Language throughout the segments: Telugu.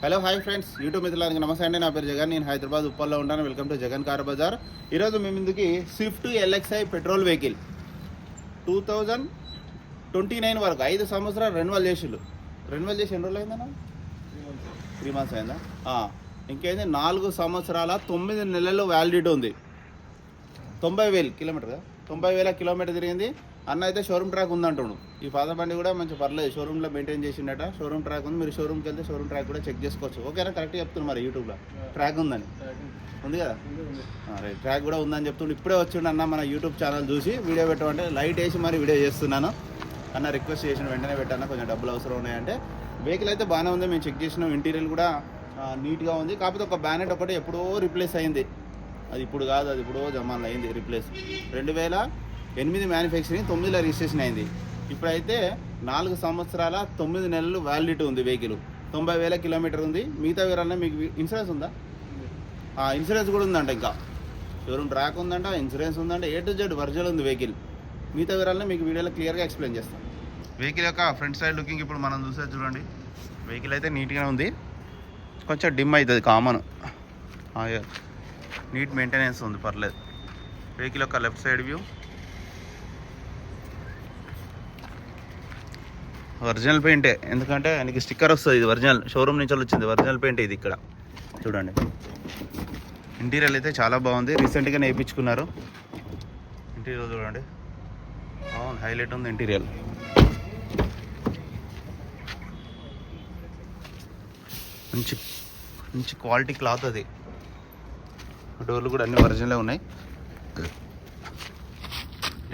హలో హాయ్ ఫ్రెండ్స్, యూట్యూబ్ మిత్రులకి నమస్తే అండి. నా పేరు జగన్, నేను హైదరాబాద్ ఉప్పల్లో ఉంటాను. Welcome to Jagan car bazaar. ఈరోజు మేము ముందుకి స్విఫ్ట్ LXI పెట్రోల్ వెహికల్ 2029 వరకు 5 సంవత్సరాలు రెన్యువల్ చేసి ఎన్ని రోజులు అయిందన్నా? 3 months అయిందా? ఇంకేంది 4 సంవత్సరాల 9 నెలలు వ్యాలిడిటీ ఉంది. 90,000 కిలోమీటర్ 90,000 కిలోమీటర్ తిరిగింది. అన్న అయితే షోరూమ్ ట్రాక్ ఉందంటున్నాడు. ఈ పాత బండి కూడా మంచి పర్లేదు, షోరూమ్లో మెయింటైన్ చేసిండట. షోరూమ్ ట్రాక్ ఉంది, మీరు షోరూమ్కి వెళ్తే షోరూమ్ ట్రాక్ కూడా చెక్ చేసుకోవచ్చు. ఓకేనా? కరెక్ట్గా చెప్తున్నారు మరి యూట్యూబ్లో ట్రాక్ ఉందని. ఉంది కదా, రైట్, ట్రాక్ కూడా ఉందని చెప్తుండే. ఇప్పుడే వచ్చిండు అన్న మన యూట్యూబ్ ఛానల్ చూసి వీడియో పెట్టమంటే లైట్ వేసి మరి వీడియో చేస్తున్నాను. అన్న రిక్వెస్ట్ చేసిన వెంటనే పెట్టాను, కొంచెం డబ్బులు అవసరం ఉన్నాయంటే. వెహికల్ అయితే బాగానే ఉంది, మేము చెక్ చేసినాం. ఇంటీరియర్ కూడా నీట్గా ఉంది. కాకపోతే ఒక బ్యానెట్ ఒకటి ఎప్పుడో రిప్లేస్ అయింది. అది ఇప్పుడు కాదు, అది ఎప్పుడో జమాన్లో అయింది రిప్లేస్. 2008 మ్యానుఫ్యాక్చరింగ్, 9లో రిజిస్ట్రేషన్ అయింది. ఇప్పుడైతే 4 సంవత్సరాల 9 నెలలు వ్యాలిడిటీ ఉంది. వెహికల్ 90,000 కిలోమీటర్ ఉంది. మిగతా వివరాలనే మీకు ఇన్సూరెన్స్ ఉందా? ఇన్సూరెన్స్ కూడా ఉందంట. ఇంకా షోరూమ్ ట్రాక్ ఉందంట, ఇన్సూరెన్స్ ఉందంట, A to Z వర్జల్ ఉంది వెహికల్. మిగతా వివరాలనే మీకు వీడియోలో క్లియర్గా ఎక్స్ప్లెయిన్ చేస్తాం. వెహికల్ యొక్క ఫ్రంట్ సైడ్ లుకింగ్ ఇప్పుడు మనం చూసేది చూడండి. వెహికల్ అయితే నీట్గానే ఉంది, కొంచెం డిమ్ అవుతుంది, కామన్. నీట్ మెయింటెనెన్స్ ఉంది, పర్లేదు. వెహికల్ యొక్క లెఫ్ట్ సైడ్ వ్యూ ఒరిజినల్ పెయింటే, ఎందుకంటే ఆయనకి స్టిక్కర్ వస్తుంది. ఇది ఒరిజినల్, షోరూమ్ నుంచి వచ్చింది ఒరిజినల్ పెయింట్ ఇది. ఇక్కడ చూడండి, ఇంటీరియర్ అయితే చాలా బాగుంది, రీసెంట్గా వేయించుకున్నారు. ఇంటీరియర్ చూడండి, అవును, హైలైట్ ఉంది ఇంటీరియర్. మంచి మంచి క్వాలిటీ క్లాత్ అది. డోర్లు కూడా అన్ని ఒరిజినలే ఉన్నాయి.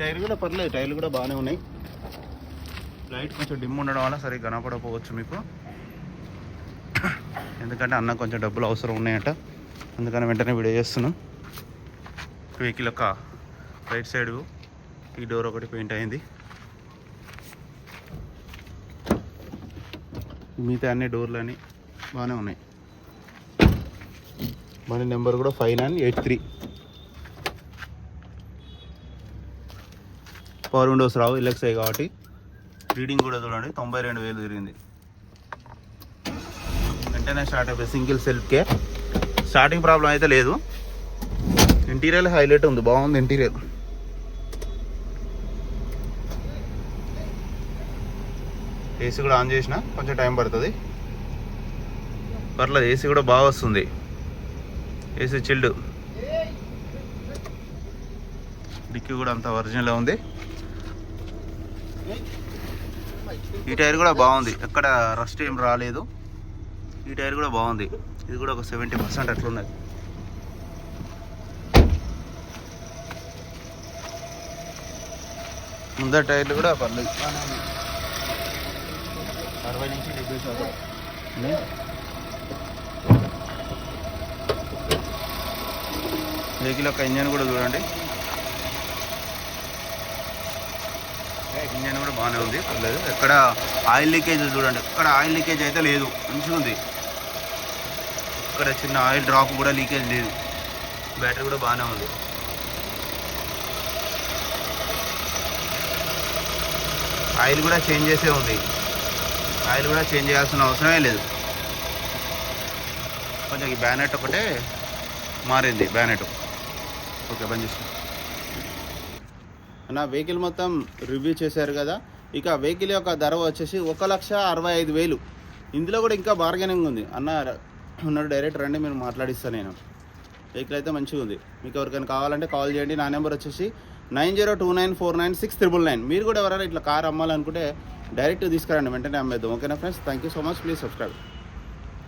టైర్ కూడా పర్లేదు, టైర్లు కూడా బాగానే ఉన్నాయి. లైట్ కొంచెం డిమ్ ఉండడం వల్ల సరిగ్గా కనపడకపోవచ్చు మీకు, ఎందుకంటే అన్న కొంచెం డబ్బులు అవసరం ఉన్నాయట, అందుకని వెంటనే వీడియో చేస్తున్నాం. వెహికల్ యొక్క రైట్ సైడ్ ఈ డోర్ ఒకటి పెయింట్ అయింది. మిగతా అన్ని డోర్లు అన్నీ బాగానే ఉన్నాయి. బండి నెంబర్ కూడా 5983. పవర్ విండోస్ రావు, LXI కాబట్టి. రీడింగ్ కూడా చూడండి, 92,000 తిరిగింది. వెంటనే స్టార్ట్ అయిపోయి సింగిల్ సెల్ఫ్కే. స్టార్టింగ్ ప్రాబ్లం అయితే లేదు. ఇంటీరియర్ హైలైట్ ఉంది, బాగుంది ఇంటీరియర్. ఏసీ కూడా ఆన్ చేసిన, కొంచెం టైం పడుతుంది, పర్లేదు. ఏసీ కూడా బాగా వస్తుంది, ఏసీ చిల్డ్. డిక్కీ కూడా అంత ఒరిజినల్ ఉంది. ఈ టైర్ కూడా బాగుంది, ఎక్కడ రస్ట్ ఏం రాలేదు. ఈ టైర్ కూడా బాగుంది, ఇది కూడా ఒక 70% అట్లున్నది. ముందర టైర్లు కూడా పర్లేదు, 60 నుంచి 70%. వెహికల్ యొక్క ఇంజన్ కూడా చూడండి, ఇంజన్ కూడా బాగానే ఉంది, పర్లేదు. ఎక్కడ ఆయిల్ లీకేజ్ చూడండి, ఎక్కడ ఆయిల్ లీకేజ్ అయితే లేదు, మంచిగా ఉంది. ఇక్కడ చిన్న ఆయిల్ డ్రాప్ కూడా లీకేజ్ లేదు. బ్యాటరీ కూడా బాగానే ఉంది. ఆయిల్ కూడా చేంజ్ చేసే ఉంది, ఆయిల్ కూడా చేంజ్ చేయాల్సిన అవసరమే లేదు. కొంచెం ఈ బ్యానెట్ ఒకటే మారింది, బ్యానెట్. ఓకే, బంద్ చేస్తాం. నా వెహికల్ మొత్తం రివ్యూ చేశారు కదా. ఇక వెహికల్ యొక్క ధర వచ్చేసి 1,65,000. ఇందులో కూడా ఇంకా బార్గెనింగ్ ఉంది. అన్న ఉన్నాడు, డైరెక్ట్ రండి, మీరు మాట్లాడిస్తాను నేను. వెహికల్ అయితే మంచిగా ఉంది. మీకు ఎవరికైనా కావాలంటే కాల్ చేయండి. నా నెంబర్ వచ్చేసి 9029496999. మీరు కూడా ఎవరైనా ఇట్లా కార్ అమ్మాలనుకుంటే డైరెక్ట్ తీసుకురండి, వెంటనే అమ్మేద్దాం. ఓకేనా friends? Thank you so much. Please subscribe.